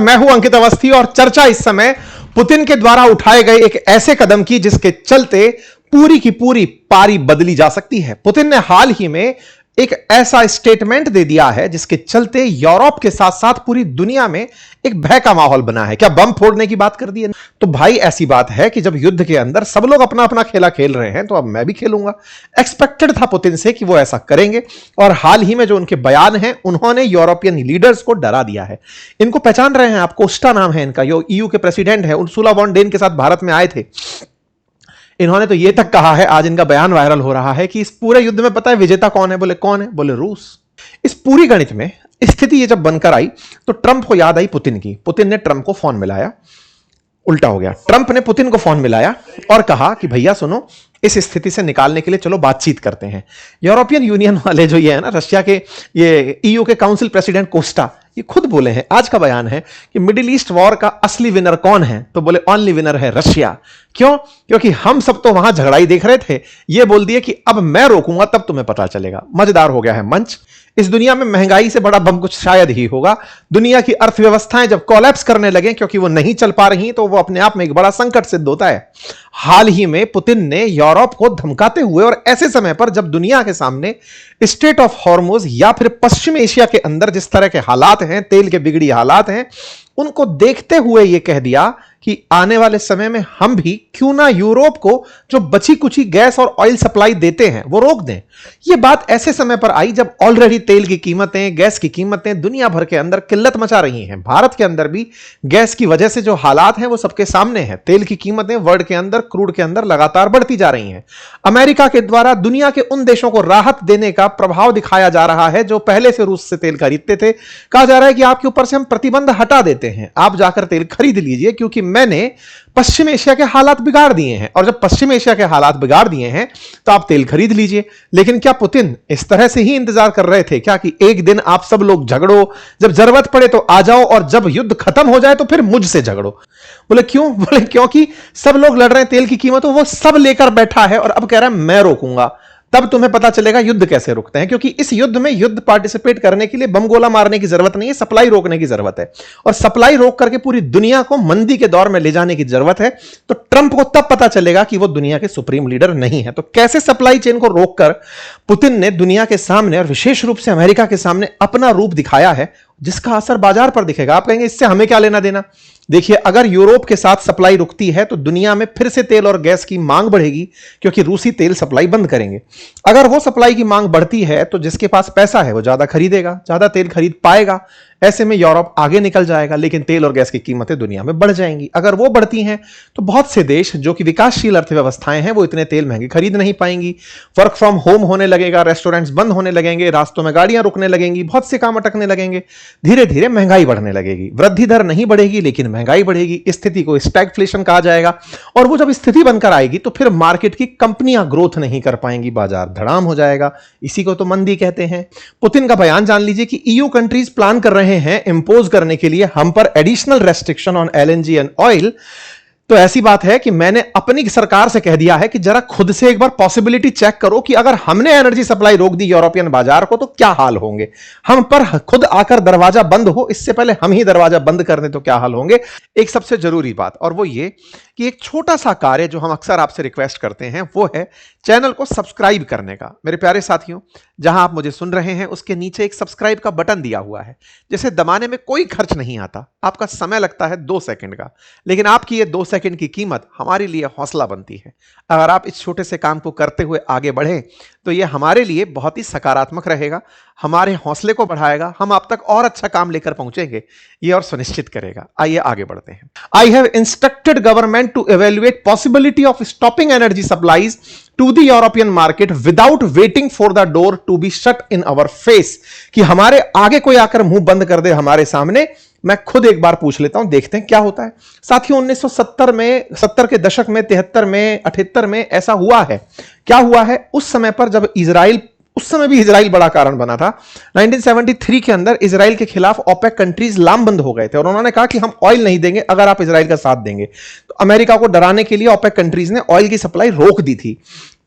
मैं हूं अंकित अवस्थी और चर्चा इस समय पुतिन के द्वारा उठाए गए एक ऐसे कदम की जिसके चलते पूरी की पूरी पारी बदली जा सकती है। पुतिन ने हाल ही में एक ऐसा स्टेटमेंट दे दिया है जिसके चलते यूरोप के साथ साथ पूरी दुनिया में एक भय का माहौल बना है। क्या बम फोड़ने की बात कर दी है? तो भाई ऐसी बात है कि जब युद्ध के अंदर सब लोग अपना अपना खेला खेल रहे हैं तो अब मैं भी खेलूंगा। एक्सपेक्टेड था पुतिन से कि वो ऐसा करेंगे और हाल ही में जो उनके बयान हैं उन्होंने यूरोपियन लीडर्स को डरा दिया है। इनको पहचान रहे हैं आप? कोस्टा नाम है इनका, जो ईयू के प्रेसिडेंट है, उर्सुला वॉन डेन के साथ भारत में आए थे। इन्होंने तो यह तक कहा है, आज इनका बयान वायरल हो रहा है, कि इस पूरे युद्ध में पता है विजेता कौन है? बोले कौन है? बोले रूस। इस पूरी गणित में स्थिति ये जब बनकर आई तो ट्रंप को याद आई पुतिन की। पुतिन ने ट्रंप को फोन मिलाया, उल्टा हो गया। ट्रंप ने पुतिन को फोन मिलाया और कहा कि भैया सुनो, इस स्थिति से निकालने के लिए चलो बातचीत करते हैं। यूरोपियन यूनियन वाले जो ये है ना, रशिया के ये ईयू के काउंसिल प्रेसिडेंट कोस्टा, ये खुद बोले हैं, आज का बयान है कि मिडिल ईस्ट वॉर का असली विनर कौन है? तो बोले ओनली विनर है रशिया। क्यों? क्योंकि हम सब तो वहां झगड़ाई देख रहे थे, ये बोल दिए कि अब मैं रोकूंगा तब तुम्हें पता चलेगा। मजेदार हो गया है मंच। इस दुनिया में महंगाई से बड़ा बम कुछ शायद ही होगा। दुनिया की अर्थव्यवस्थाएं जब कोलैप्स करने लगे क्योंकि वो नहीं चल पा रही, तो वो अपने आप में एक बड़ा संकट सिद्ध होता है। हाल ही में पुतिन ने यूरोप को धमकाते हुए और ऐसे समय पर जब दुनिया के सामने स्ट्रेट ऑफ हॉर्मुज या फिर पश्चिम एशिया के अंदर जिस तरह के हालात हैं, तेल के बिगड़ी हालात हैं, उनको देखते हुए यह कह दिया कि आने वाले समय में हम भी क्यों ना यूरोप को जो बची कुची गैस और ऑयल सप्लाई देते हैं वो रोक दें। यह बात ऐसे समय पर आई जब ऑलरेडी तेल की कीमतें, गैस की कीमतें दुनिया भर के अंदर किल्लत मचा रही हैं। भारत के अंदर भी गैस की वजह से जो हालात हैं वो सबके सामने हैं। तेल की कीमतें वर्ल्ड के अंदर, क्रूड के अंदर लगातार बढ़ती जा रही हैं। अमेरिका के द्वारा दुनिया के उन देशों को राहत देने का प्रभाव दिखाया जा रहा है जो पहले से रूस से तेल खरीदते थे। कहा जा रहा है कि आपके ऊपर से हम प्रतिबंध हटा देते हैं, आप जाकर तेल खरीद लीजिए, क्योंकि मैंने पश्चिम एशिया के हालात बिगाड़ दिए हैं। और जब पश्चिम एशिया के हालात बिगाड़ दिए हैं तो आप तेल खरीद लीजिए। लेकिन क्या पुतिन इस तरह से ही इंतजार कर रहे थे क्या कि एक दिन आप सब लोग झगड़ो, जब जरूरत पड़े तो आ जाओ और जब युद्ध खत्म हो जाए तो फिर मुझसे झगड़ो? बोले क्यों? बोले क्योंकि सब लोग लड़ रहे हैं तेल की कीमतों, वो सब लेकर बैठा है और अब कह रहा है मैं रोकूंगा, तब तुम्हें पता चलेगा युद्ध कैसे रुकते हैं। क्योंकि इस युद्ध में युद्ध पार्टिसिपेट करने के लिए बम गोला मारने की जरूरत नहीं है, सप्लाई रोकने की जरूरत है। और सप्लाई रोक करके पूरी दुनिया को मंदी के दौर में ले जाने की जरूरत है। तो ट्रंप को तब पता चलेगा कि वो दुनिया के सुप्रीम लीडर नहीं है। तो कैसे सप्लाई चेन को रोककर पुतिन ने दुनिया के सामने और विशेष रूप से अमेरिका के सामने अपना रूप दिखाया है, जिसका असर बाजार पर दिखेगा। आप कहेंगे इससे हमें क्या लेना देना? देखिए, अगर यूरोप के साथ सप्लाई रुकती है तो दुनिया में फिर से तेल और गैस की मांग बढ़ेगी, क्योंकि रूसी तेल सप्लाई बंद करेंगे। अगर वो सप्लाई की मांग बढ़ती है तो जिसके पास पैसा है वो ज्यादा खरीदेगा, ज्यादा तेल खरीद पाएगा। ऐसे में यूरोप आगे निकल जाएगा, लेकिन तेल और गैस की कीमतें दुनिया में बढ़ जाएंगी। अगर वो बढ़ती हैं तो बहुत से देश जो कि विकासशील अर्थव्यवस्थाएं हैं वो इतने तेल महंगे खरीद नहीं पाएंगी। वर्क फ्रॉम होम होने लगेगा, रेस्टोरेंट्स बंद होने लगेंगे, रास्तों में गाड़ियां रुकने लगेंगी, बहुत से काम अटकने लगेंगे। धीरे धीरे महंगाई बढ़ने लगेगी। वृद्धि दर नहीं बढ़ेगी लेकिन महंगाई बढ़ेगी। स्थिति को स्टैगफ्लेशन कहा जाएगा। और वो जब स्थिति बनकर आएगी तो फिर मार्केट की कंपनियां ग्रोथ नहीं कर पाएंगी, बाजार धड़ाम हो जाएगा। इसी को तो मंदी कहते हैं। पुतिन का बयान जान लीजिए कि ईयू कंट्रीज प्लान कर रहे हैं इंपोज करने के लिए हम पर additional restriction on LNG and oil. तो ऐसी बात है कि मैंने अपनी सरकार से कह दिया है कि जरा खुद से एक बार पॉसिबिलिटी चेक करो कि अगर हमने एनर्जी सप्लाई रोक दी यूरोपियन बाजार को तो क्या हाल होंगे। हम पर खुद आकर दरवाजा बंद हो, इससे पहले हम ही दरवाजा बंद कर दें तो क्या हाल होंगे। एक सबसे जरूरी बात और वो ये कि एक छोटा सा कार्य जो हम अक्सर आपसे रिक्वेस्ट करते हैं वो है चैनल को सब्सक्राइब करने का। मेरे प्यारे साथियों, जहां आप मुझे सुन रहे हैं उसके नीचे एक सब्सक्राइब का बटन दिया हुआ है, जिसे दबाने में कोई खर्च नहीं आता। आपका समय लगता है 2 सेकंड का, लेकिन आपकी ये 2 सेकंड की कीमत हमारे लिए हौसला बनती है। अगर आप इस छोटे से काम को करते हुए आगे बढ़ें तो ये हमारे लिए बहुत ही सकारात्मक रहेगा, हमारे हौसले को बढ़ाएगा, हम आप तक और अच्छा काम लेकर पहुंचेंगे ये और सुनिश्चित करेगा। आइए आगे बढ़ते हैं। I have instructed government to evaluate possibility of stopping energy supplies to the European market without waiting for the door to be shut in our face. कि हमारे आगे कोई आकर मुंह बंद कर दे हमारे सामने, मैं खुद एक बार पूछ लेता हूं, देखते हैं क्या होता है। साथियों, 1970 में, 70 के दशक में, 73 में, 78 में ऐसा हुआ है। क्या हुआ है? उस समय पर जब इजराइल, उस समय भी इजराइल बड़ा कारण बना था। 1973 के अंदर इजराइल के खिलाफ ओपेक कंट्रीज लामबंद हो गए थे और उन्होंने कहा कि हम ऑयल नहीं देंगे अगर आप इजराइल का साथ देंगे। तो अमेरिका को डराने के लिए ओपेक कंट्रीज ने ऑयल की सप्लाई रोक दी थी।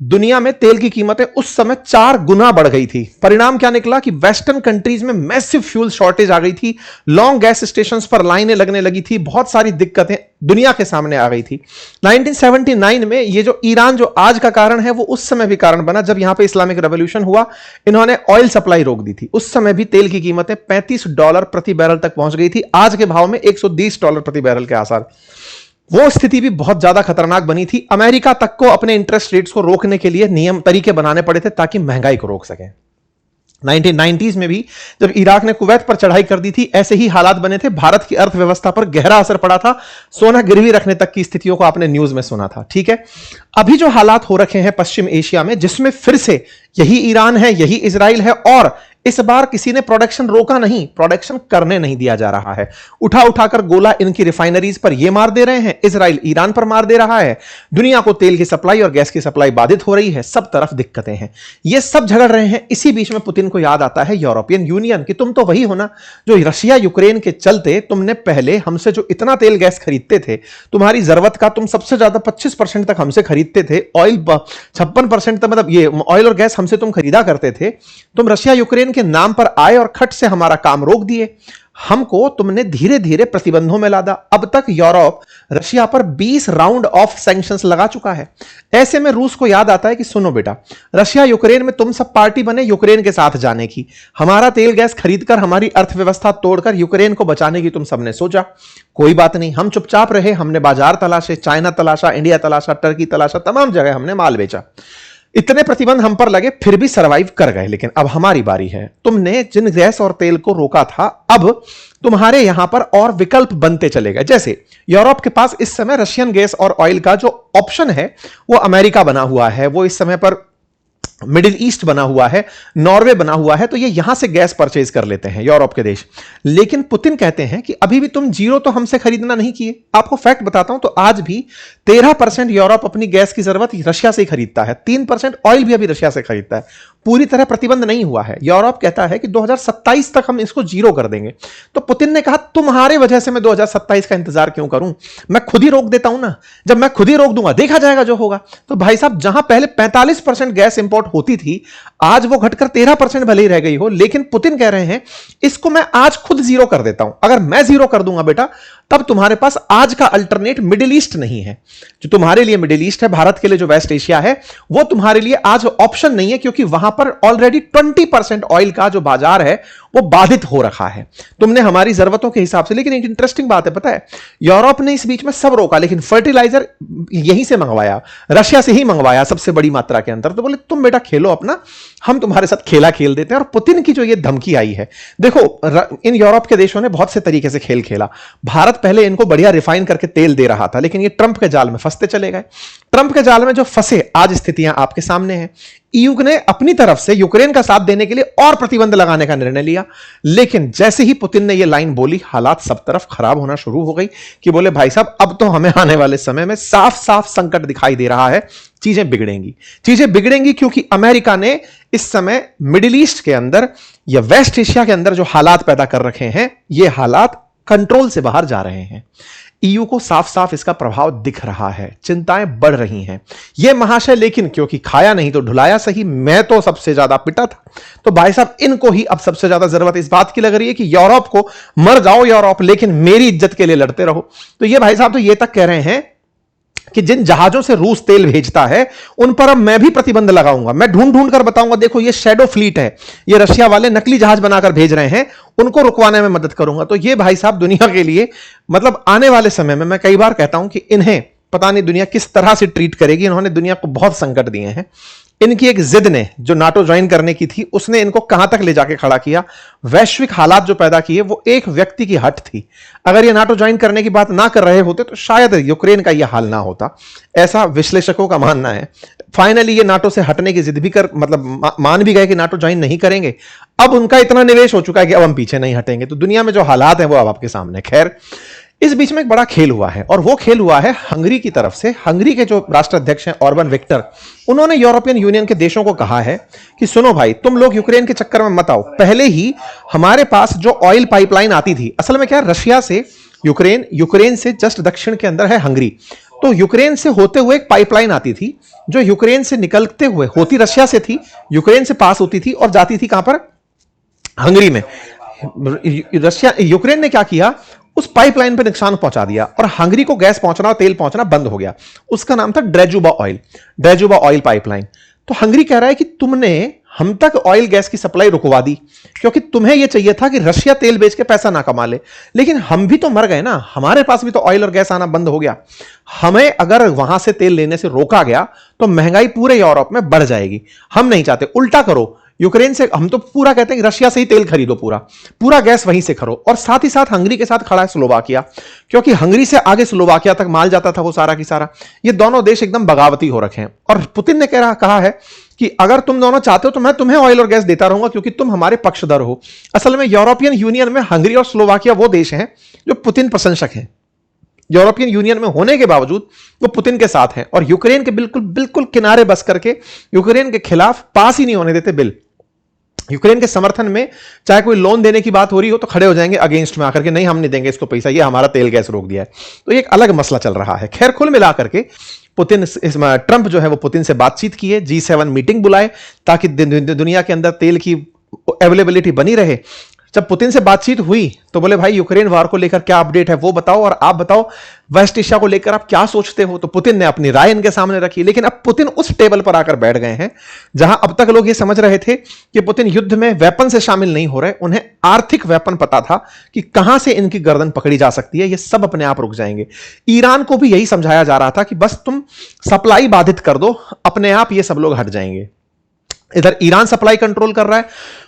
दुनिया में तेल की कीमतें उस समय 4 गुना बढ़ गई थी। परिणाम क्या निकला कि वेस्टर्न कंट्रीज में मैसिव फ्यूल शॉर्टेज आ गई थी, लॉन्ग गैस स्टेशंस पर लाइनें लगने लगी थी, बहुत सारी दिक्कतें दुनिया के सामने आ गई थी। 1979 में ये जो ईरान जो आज का कारण है वो उस समय भी कारण बना जब यहां पे इस्लामिक रेवोल्यूशन हुआ। इन्होंने ऑयल सप्लाई रोक दी थी। उस समय भी तेल की कीमतें $35 प्रति बैरल तक पहुंच गई थी। आज के भाव में $120 प्रति बैरल के आसार। वो स्थिति भी बहुत ज्यादा खतरनाक बनी थी। अमेरिका तक को अपने इंटरेस्ट रेट्स को रोकने के लिए नियम तरीके बनाने पड़े थे ताकि महंगाई को रोक सकें। 1990s में भी जब इराक ने कुवैत पर चढ़ाई कर दी थी, ऐसे ही हालात बने थे। भारत की अर्थव्यवस्था पर गहरा असर पड़ा था। सोना गिरवी रखने तक की स्थितियों को आपने न्यूज में सुना था। ठीक है, अभी जो हालात हो रखे हैं पश्चिम एशिया में, जिसमें फिर से यही ईरान है, यही इजराइल है, और इस बार किसी ने प्रोडक्शन रोका नहीं, प्रोडक्शन करने नहीं दिया जा रहा है। उठा उठाकर गोला इनकी रिफाइनरीज पर ये मार दे रहे हैं, इजराइल ईरान पर मार दे रहा है। दुनिया को तेल की सप्लाई और गैस की सप्लाई बाधित हो रही है। सब तरफ दिक्कतें हैं, ये सब झगड़ रहे हैं। इसी बीच में पुतिन को याद आता है यूरोपियन यूनियन कि तुम तो वही हो ना जो रशिया यूक्रेन के चलते तुमने पहले हमसे जो इतना तेल गैस खरीदते थे, तुम्हारी जरूरत का तुम सबसे ज्यादा 25% तक हमसे खरीदते थे, ऑयल 56% तक, मतलब ये ऑयल और गैस हमसे तुम खरीदा करते थे। तुम रशिया यूक्रेन के नाम पर आए और खट से हमारा काम रोक दिए। हमको तुमने धीरे धीरे प्रतिबंधों में लादा। अब तक यूरोप रशिया पर 20 राउंड ऑफ सैंक्शंस लगा चुका है। ऐसे में रूस को याद आता है कि सुनो बेटा, रशिया यूक्रेन में तुम सब पार्टी बने यूक्रेन के साथ जाने की। हमारा तेल गैस खरीदकर हमारी अर्थव्यवस्था तोड़कर यूक्रेन को बचाने की तुम सबने सोचा। कोई बात नहीं, हम चुपचाप रहे। हमने बाजार तलाशे, चाइना तलाशा, इंडिया तलाशा, टर्की तलाशा, तमाम जगह हमने माल बेचा। इतने प्रतिबंध हम पर लगे फिर भी सरवाइव कर गए। लेकिन अब हमारी बारी है। तुमने जिन गैस और तेल को रोका था, अब तुम्हारे यहां पर और विकल्प बनते चले गए। जैसे यूरोप के पास इस समय रशियन गैस और ऑयल का जो ऑप्शन है वो अमेरिका बना हुआ है, वो इस समय पर मिडिल ईस्ट बना हुआ है, नॉर्वे बना हुआ है। तो ये यहां से गैस परचेज कर लेते हैं यूरोप के देश। लेकिन पुतिन कहते हैं कि अभी भी तुम जीरो तो हमसे खरीदना नहीं किए। आपको फैक्ट बताता हूं तो आज भी 13% यूरोप अपनी गैस की जरूरत रशिया से ही खरीदता है, 3% ऑयल भी अभी रशिया से खरीदता है। पूरी तरह प्रतिबंध नहीं हुआ है। यूरोप कहता है कि 2027 तक हम इसको जीरो कर देंगे। तो पुतिन ने कहा तुम्हारे वजह से मैं 2027 का इंतजार क्यों करूं, मैं खुद ही रोक देता हूं ना। जब मैं खुद ही रोक दूंगा देखा जाएगा जो होगा। तो भाई साहब, जहां पहले 45% गैस इंपोर्ट होती थी, आज वो घटकर 13% भले ही रह गई हो, लेकिन पुतिन कह रहे हैं इसको मैं आज खुद जीरो कर देता हूं। अगर मैं जीरो कर दूंगा बेटा, तब तुम्हारे पास आज का अल्टरनेट मिडिल ईस्ट नहीं है। जो तुम्हारे लिए मिडिल ईस्ट है, भारत के लिए जो वेस्ट एशिया है, वो तुम्हारे लिए आज ऑप्शन नहीं है, क्योंकि वहां पर ऑलरेडी 20% ऑयल का जो बाजार है वो बाधित हो रखा है। तुमने हमारी जरूरतों के हिसाब से। लेकिन एक इंटरेस्टिंग बात है, पता है, यूरोप ने इस बीच में सब रोका, लेकिन फर्टिलाइजर यहीं से मंगवाया, रशिया से ही मंगवाया सबसे बड़ी मात्रा के अंदर। तो बोले तुम बेटा खेलो अपना, हम तुम्हारे साथ खेला खेल देते हैं। और पुतिन की जो ये धमकी आई है, देखो इन यूरोप के देशों ने बहुत से तरीके से खेल खेला। भारत पहले इनको बढ़िया रिफाइन करके तेल दे रहा था, लेकिन ये ट्रंप के जाल में फंसते चले गए। ट्रंप के जाल में जो फंसे, आज स्थितियां आपके सामने हैं। ईयू ने अपनी तरफ से यूक्रेन का साथ देने के लिए और प्रतिबंध लगाने का निर्णय लिया, लेकिन जैसे ही पुतिन ने यह लाइन बोली, हालात सब तरफ खराब होना शुरू हो गई कि बोले भाई साहब, अब तो हमें आने वाले समय में साफ साफ संकट दिखाई दे रहा है। चीजें बिगड़ेंगी, चीजें बिगड़ेंगी, क्योंकि अमेरिका ने इस समय मिडिल ईस्ट के अंदर या वेस्ट एशिया के अंदर जो हालात पैदा कर रखे हैं, ये हालात कंट्रोल से बाहर जा रहे हैं। ईयू को साफ साफ इसका प्रभाव दिख रहा है, चिंताएं बढ़ रही हैं। यह महाशय, लेकिन क्योंकि खाया नहीं तो ढुलाया सही, मैं तो सबसे ज्यादा पिटा था। तो भाई साहब, इनको ही अब सबसे ज्यादा जरूरत इस बात की लग रही है कि यूरोप को, मर जाओ यूरोप, लेकिन मेरी इज्जत के लिए लड़ते रहो। तो ये भाई साहब तो ये तक कह रहे हैं कि जिन जहाजों से रूस तेल भेजता है उन पर अब मैं भी प्रतिबंध लगाऊंगा। मैं ढूंढ ढूंढ कर बताऊंगा, देखो ये शैडो फ्लीट है, ये रशिया वाले नकली जहाज बनाकर भेज रहे हैं, उनको रुकवाने में मदद करूंगा। तो ये भाई साहब दुनिया के लिए, मतलब आने वाले समय में, मैं कई बार कहता हूं कि इन्हें पता नहीं दुनिया किस तरह से ट्रीट करेगी। इन्होंने दुनिया को बहुत संकट दिए हैं। इनकी एक जिद ने, जो नाटो ज्वाइन करने की थी, उसने इनको कहां तक ले जाके खड़ा किया। वैश्विक हालात जो पैदा किए वो एक व्यक्ति की हट थी। अगर ये नाटो ज्वाइन करने की बात ना कर रहे होते तो शायद यूक्रेन का यह हाल ना होता, ऐसा विश्लेषकों का मानना है। फाइनली ये नाटो से हटने की जिद भी कर, मतलब मान भी गए कि नाटो ज्वाइन नहीं करेंगे। अब उनका इतना निवेश हो चुका है कि अब हम पीछे नहीं हटेंगे। तो दुनिया में जो हालात हैं वो अब आपके सामने। खैर, इस बीच में एक बड़ा खेल हुआ है, और वो खेल हुआ है हंगरी की तरफ से। हंगरी के जो राष्ट्राध्यक्ष हैं ऑर्बन विक्टर, उन्होंने यूरोपियन यूनियन के देशों को कहा है कि सुनो भाई, तुम लोग यूक्रेन के चक्कर में मत आओ। पहले ही हमारे पास जो ऑयल पाइपलाइन आती थी, असल में क्या, रशिया से यूक्रेन, यूक्रेन से जस्ट दक्षिण के अंदर है हंगरी। तो यूक्रेन से होते हुए एक पाइपलाइन आती थी जो यूक्रेन से निकलते हुए होती रशिया से थी, यूक्रेन से पास होती थी और जाती थी कहां पर, हंगरी में। रशिया यूक्रेन ने क्या किया, उस पाइपलाइन पर नुकसान पहुंचा दिया और हंगरी को गैस पहुंचना और तेल पहुंचना बंद हो गया। उसका नाम था ड्रेजुबा ऑयल, ड्रेजुबा ऑयल पाइपलाइन। तो हंगरी कह रहा है कि तुमने हम तक ऑयल गैस की सप्लाई रुकवा दी क्योंकि तुम्हें यह चाहिए था कि रशिया तेल बेच के पैसा ना कमा ले, लेकिन हम भी तो मर गए ना, हमारे पास भी तो ऑयल और गैस आना बंद हो गया। हमें अगर वहां से तेल लेने से रोका गया तो महंगाई पूरे यूरोप में बढ़ जाएगी। हम नहीं चाहते, उल्टा करो, यूक्रेन से हम तो पूरा कहते हैं कि रशिया से ही तेल खरीदो, पूरा पूरा गैस वहीं से खरो। और साथ ही साथ हंगरी के साथ खड़ा है स्लोवाकिया, क्योंकि हंगरी से आगे स्लोवाकिया तक माल जाता था वो सारा की सारा। ये दोनों देश एकदम बगावती हो रखे हैं और पुतिन ने कहा है कि अगर तुम दोनों चाहते हो तो मैं तुम्हें ऑयल और गैस देता रहूंगा क्योंकि तुम हमारे पक्षधर हो। असल में यूरोपियन यूनियन में हंगरी और स्लोवाकिया वो देश हैं जो पुतिन प्रशंसक हैं। यूरोपियन यूनियन में होने के बावजूद वो पुतिन के साथ हैं और यूक्रेन के बिल्कुल बिल्कुल किनारे बस करके यूक्रेन के खिलाफ पास ही नहीं होने देते बिल। यूक्रेन के समर्थन में चाहे कोई लोन देने की बात हो रही हो तो खड़े हो जाएंगे अगेंस्ट में आकर के, नहीं हम नहीं देंगे इसको पैसा, ये हमारा तेल गैस रोक दिया है। तो ये एक अलग मसला चल रहा है। खैर कुल मिलाकर के पुतिन ट्रंप जो है वो पुतिन से बातचीत की है, G7 मीटिंग बुलाए ताकि दुनिया के अंदर तेल की अवेलेबिलिटी बनी रहे। जब पुतिन से बातचीत हुई तो बोले भाई यूक्रेन वार को लेकर क्या अपडेट है वो बताओ, और आप बताओ वेस्ट एशिया को लेकर आप क्या सोचते हो। तो पुतिन ने अपनी राय इनके सामने रखी, लेकिन अब पुतिन उस टेबल पर आकर बैठ गए हैं जहां अब तक लोग ये समझ रहे थे कि पुतिन युद्ध में वेपन से शामिल नहीं हो रहे, उन्हें आर्थिक वेपन पता था कि कहां से इनकी गर्दन पकड़ी जा सकती है, ये सब अपने आप रुक जाएंगे। ईरान को भी यही समझाया जा रहा था कि बस तुम सप्लाई बाधित कर दो, अपने आप ये सब लोग हट जाएंगे। इधर ईरान सप्लाई कंट्रोल कर रहा है,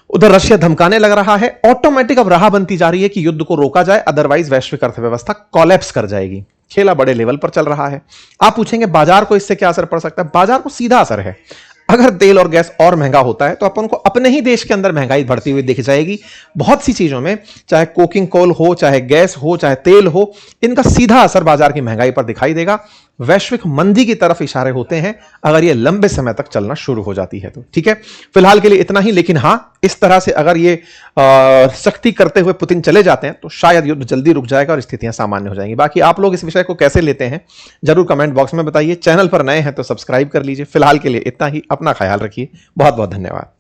उधर रशिया धमकाने लग रहा है। ऑटोमेटिक अब राह बनती जा रही है कि युद्ध को रोका जाए, अदरवाइज वैश्विक अर्थव्यवस्था कोलैप्स कर जाएगी। खेला बड़े लेवल पर चल रहा है। आप पूछेंगे बाजार को इससे क्या असर पड़ सकता है? बाजार को सीधा असर है। अगर तेल और गैस और महंगा होता है तो अपन को अपने ही देश के अंदर महंगाई बढ़ती हुई दिख जाएगी। बहुत सी चीजों में, चाहे कोकिंग कोल हो, चाहे गैस हो, चाहे तेल हो, इनका सीधा असर बाजार की महंगाई पर दिखाई देगा। वैश्विक मंदी की तरफ इशारे होते हैं अगर ये लंबे समय तक चलना शुरू हो जाती है तो। ठीक है, फिलहाल के लिए इतना ही, लेकिन हां, इस तरह से अगर ये सख्ती करते हुए पुतिन चले जाते हैं तो शायद युद्ध जल्दी रुक जाएगा और स्थितियां सामान्य हो जाएंगी। बाकी आप लोग इस विषय को कैसे लेते हैं जरूर कमेंट बॉक्स में बताइए। चैनल पर नए हैं तो सब्सक्राइब कर लीजिए। फिलहाल के लिए इतना ही, अपना ख्याल रखिए। बहुत बहुत धन्यवाद।